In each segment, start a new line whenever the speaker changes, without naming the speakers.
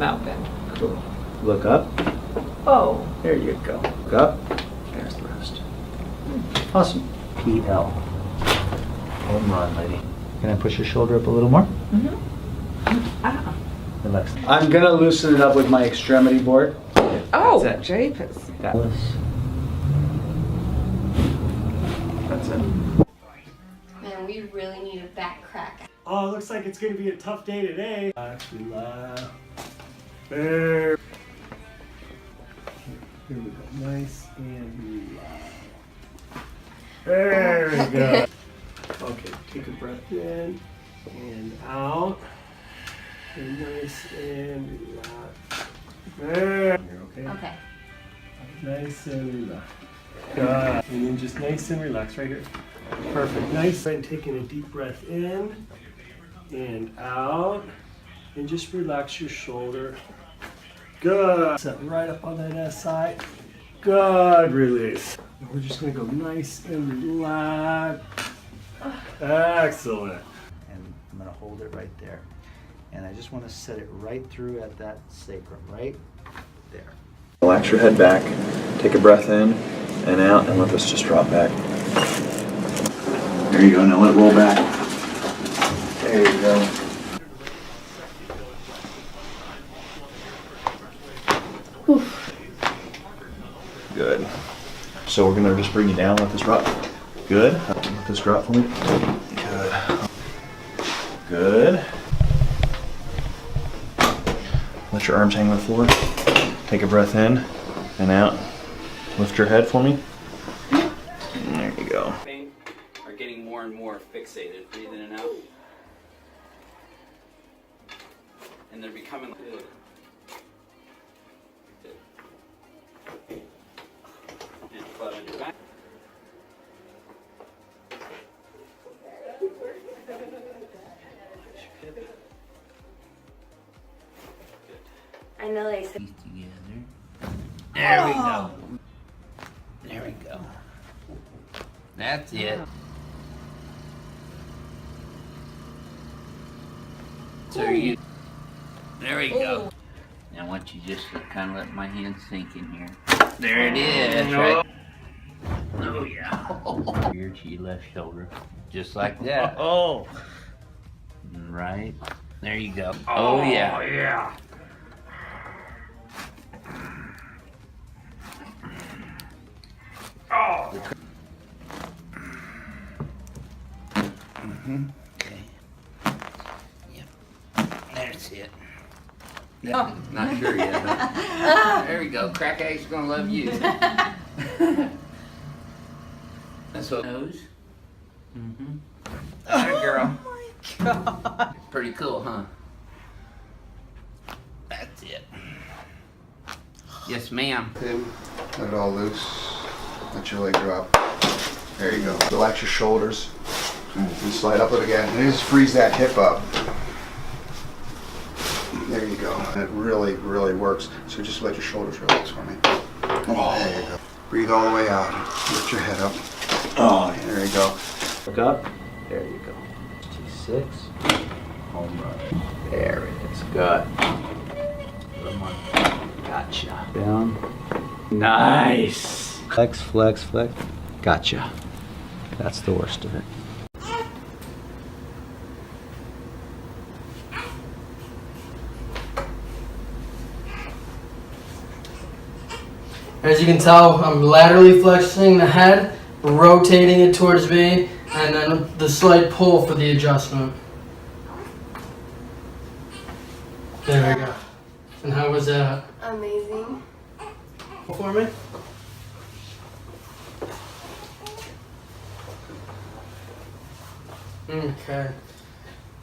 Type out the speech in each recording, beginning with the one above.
mouth in.
Cool. Look up.
Oh.
There you go. Look up. There's the rest. Awesome. PL. Home run, lady. Can I push your shoulder up a little more?
Mm-hmm. Ah.
Relax. I'm gonna loosen it up with my extremity board.
Oh,
That's it.
Japes.
That's it.
Man, we really need a back crack.
Oh, it looks like it's gonna be a tough day today. Relax. There. Here we go. Nice and relax. There we go. Okay, take a breath in and out. And nice and relax. There. Okay.
Okay.
Nice and relax. Good. And then just nice and relax right here. Perfect. Nice. And taking a deep breath in and out. And just relax your shoulder. Good. Set right up on that side. Good. Release. And we're just going to go nice and relax. Excellent.
And I'm gonna hold it right there. And I just want to set it right through at that sacrum, right there. Relax your head back. Take a breath in and out, and let this just drop back. There you go. Now let it roll back. There you go. Oof. Good. So we're gonna just bring you down. Let this drop. Good. Let this drop for me. Good. Good. Let your arms hang on the floor. Take a breath in and out. Lift your head for me. There you go.
Pain are getting more and more fixated. Breathe in and out. And they're becoming good. Good. And flat on your back.
I know they said.
Together. There we go. There we go. That's it. So you. There we go. Now I want you just to kind of let my hand sink in here. There it is. Right. Oh yeah. Here to your left shoulder, just like that.
Oh.
Right. There you go. Oh yeah.
Oh yeah. Oh.
Okay. Yep. That's it. Yep. Not sure yet. Huh? There we go. Crack A's gonna love you. That's what nose. Mm-hmm. There, girl.
Oh my God.
Pretty cool, huh? That's it. Yes, ma'am.
In, let it all loose. Let your leg drop. There you go. Relax your shoulders. And slide up it again. And just freeze that hip up. There you go. And it really, really works. So just let your shoulders relax for me. Oh, there you go. Breathe all the way out. Lift your head up. Oh, there you go.
Look up. There you go. T6. Home run. There it is. Good. Come on. Gotcha. Down. Nice. Flex, flex, flex. Gotcha. That's the worst of it.
As you can tell, I'm laterally flexing the head, rotating it towards me, and then the slight pull for the adjustment. There we go. And how was that?
Amazing.
For me? Okay.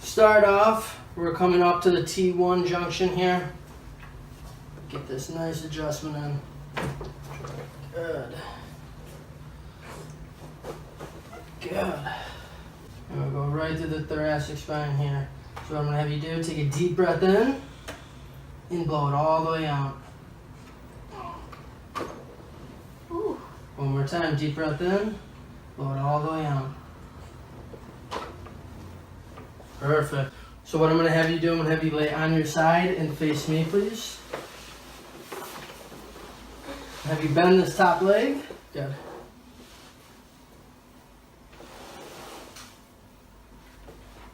Start off, we're coming up to the T1 junction here. Get this nice adjustment in. Good. Good. And we'll go right through the thoracic spine here. So what I'm gonna have you do, take a deep breath in and blow it all the way out.
Ooh.
One more time, deep breath in, blow it all the way out. Perfect. So what I'm gonna have you do, I'm gonna have you lay on your side and face me, please. Have you bend this top leg? Good.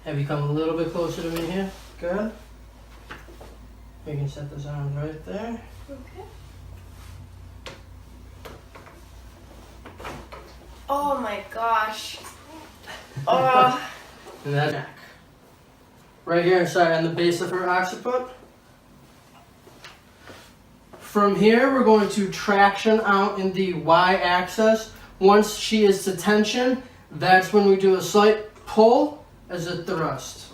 Have you come a little bit closer to me here? Good. We can set this arm right there.
Okay. Oh my gosh. Oh.
And that neck. Right here, sorry, on the base of her occiput. From here, we're going to traction out in the y-axis. Once she is to tension, that's when we do a slight pull as a thrust.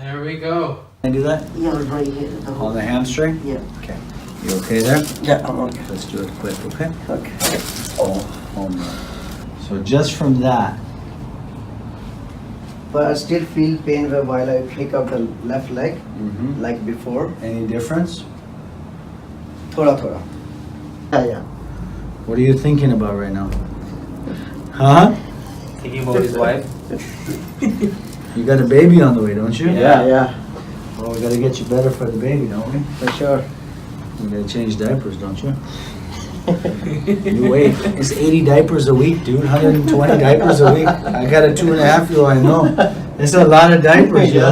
There we go.
Can I do that?
Yeah, right here. The
On
whole.
the hamstring?
Yeah.
Okay. You okay there?
Yeah, I'm okay.
Let's do it quick, okay?
Okay.
Oh, home run. So just from that,
But I still feel pain while I pick up the left leg, like before.
any difference?
Thoda thoda. Yeah.
What are you thinking about right now? Huh?
Thinking about his wife.
You got a baby on the way, don't you?
Yeah.
Well, we gotta get you better for the baby, don't we?
For sure.
You gotta change diapers, don't you? You wait. It's 80 diapers a week, dude. 120 diapers a week. I got a 2.5-year-old, I know. It's a lot of diapers, yo.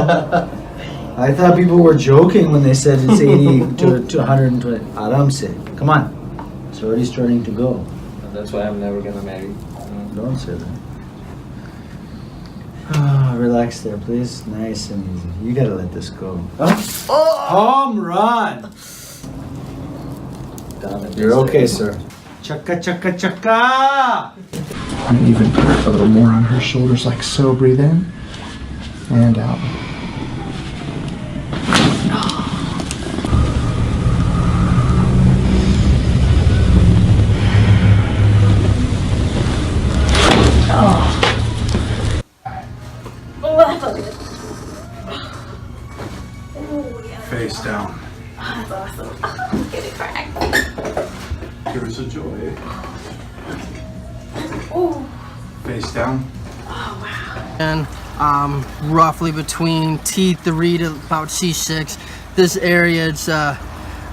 I thought people were joking when they said it's 80 to 120. Aramse. Come on. It's already starting to go.
That's why I'm never gonna marry.
Don't say that. Ah, relax there, please. Nice and easy. You gotta let this go. Home run! You're okay, sir. Chaka chaka chaka!
And even put a little more on her shoulders like so. Breathe in and out.
Oh, that's all good.
Face down.
That's awesome. I'm getting cracked.
Give us a joy.
Oh.
Face down.
And roughly between T3 to about C6, this area is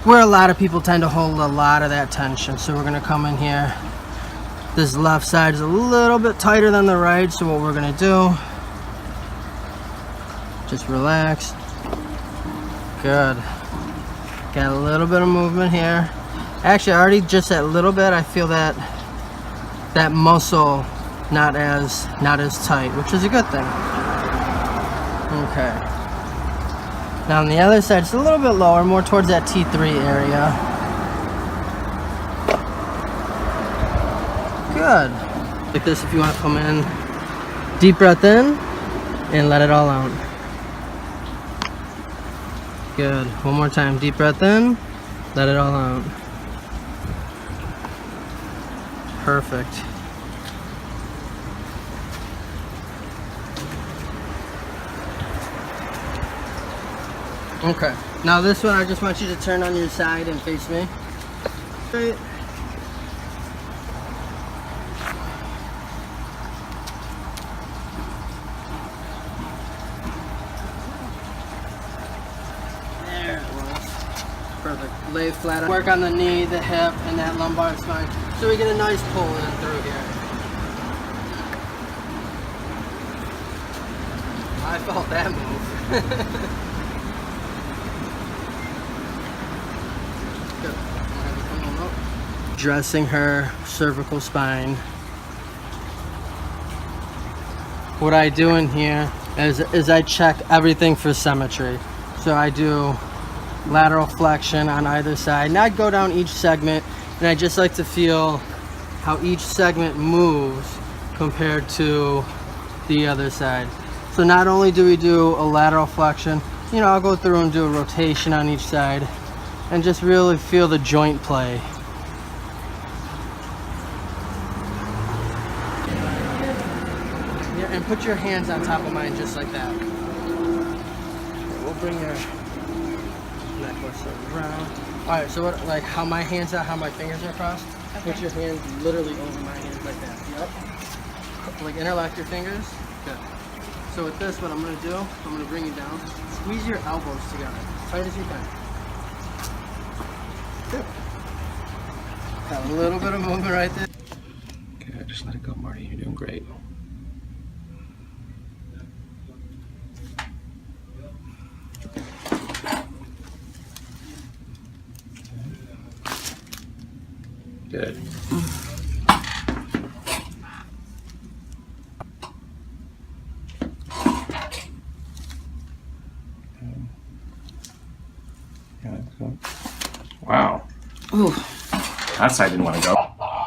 where a lot of people tend to hold a lot of that tension. So we're gonna come in here. This left side is a little bit tighter than the right, so what we're gonna do, just relax. Good. Got a little bit of movement here. Actually, already just that little bit, I feel that muscle not as tight, which is a good thing. Okay. Now on the other side, it's a little bit lower, more towards that T3 area. Good. Like this if you want to come in. Deep breath in and let it all out. Good. One more time. Deep breath in, let it all out. Perfect. Okay. Now this one, I just want you to turn on your side and face me. Straight. There it was. Perfect. Lay flat. Work on the knee, the hip, and that lumbar spine. So we get a nice pull in through here. I felt that move. Dressing her cervical spine. What I do in here is I check everything for symmetry. So I do lateral flexion on either side, and I go down each segment, and I just like to feel how each segment moves compared to the other side. So not only do we do a lateral flexion, you know, I'll go through and do a rotation on each side and just really feel the joint play. Yeah, and put your hands on top of mine just like that. Okay, we'll bring your necklace around. Alright, so what, like how my hands are, how my fingers are crossed? Okay. Put your hands literally over my hands like that. Yep. like interlock your fingers. Good. So with this, what I'm gonna do, I'm gonna bring you down. Squeeze your elbows together, tight as you can. Good. Got a little bit of movement right there.
Okay, just let it go, Marty. You're doing great. Good. Wow.
Ooh.
That side didn't want to go.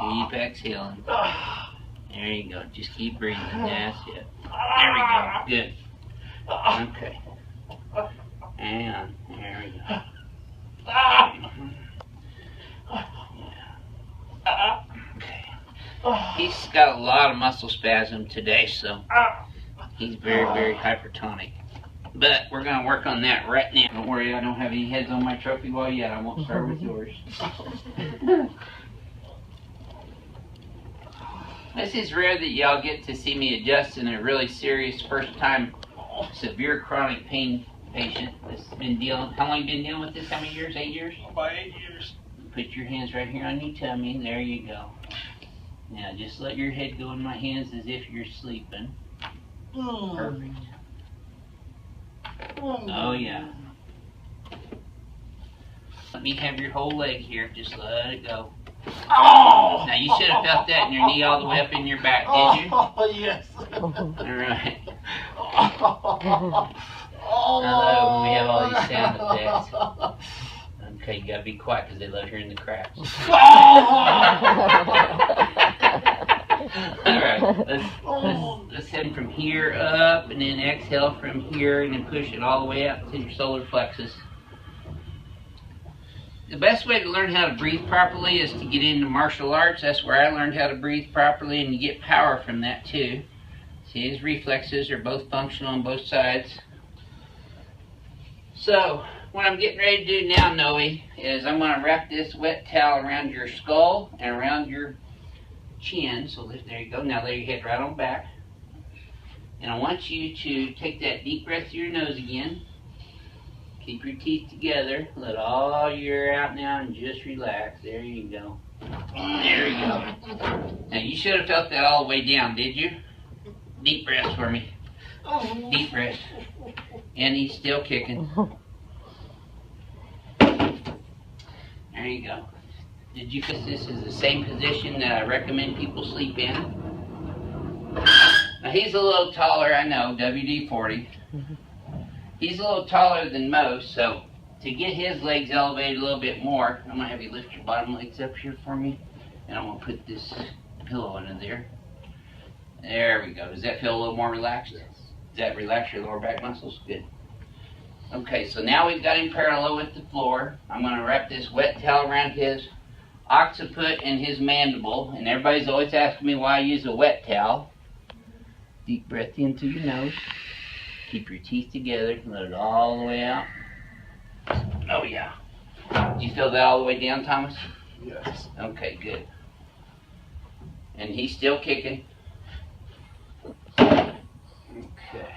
Keep exhaling. There you go. Just keep breathing. That's it. There we go. Good. Okay. And there we go. Okay. He's got a lot of muscle spasm today, so he's very, very hypertonic. But we're going to work on that right now. Don't worry, I don't have any heads on my trophy wall yet. I won't start with yours. This is rare that y'all get to see me adjust in a really serious first-time severe chronic pain patient that's been dealing. How long you been dealing with this? How many years? 8 years?
About 8 years.
Put your hands right here on your tummy. There you go. Now just let your head go in my hands as if you're sleeping. Perfect. Oh yeah. Let me have your whole leg here. Just let it go. Oh! Now you should have felt that in your knee all the way up in your back, did you?
Oh, yes.
Alright. I love when we have all these sound effects. Okay, you gotta be quiet because they love hearing the cracks. Alright, let's head from here up and then exhale from here and then push it all the way up to your solar plexus. The best way to learn how to breathe properly is to get into martial arts. That's where I learned how to breathe properly, and you get power from that too. See, his reflexes are both functional on both sides. So, what I'm getting ready to do now, Noe, is I'm going to wrap this wet towel around your skull and around your chin. So there you go. Now lay your head right on back. And I want you to take that deep breath through your nose again. Keep your teeth together. Let all your air out now and just relax. There you go. There you go. Now you should have felt that all the way down, did you? Deep breaths for me. Deep breath. And he's still kicking. There you go. Did you feel this is the same position that I recommend people sleep in? Now he's a little taller, I know, WD-40. He's a little taller than most, so to get his legs elevated a little bit more, I'm going to have you lift your bottom legs up here for me, and I'm going to put this pillow under there. There we go. Does that feel a little more relaxed? Yes. Does that relax your lower back muscles? Good. Okay, so now we've got him parallel with the floor. I'm going to wrap this wet towel around his occiput and his mandible, and everybody's always asking me why I use a wet towel. Deep breath in through your nose. Keep your teeth together. Let it all the way out. Oh yeah. Did you feel that all the way down, Thomas?
Yes.
Okay, good. And he's still kicking. Okay.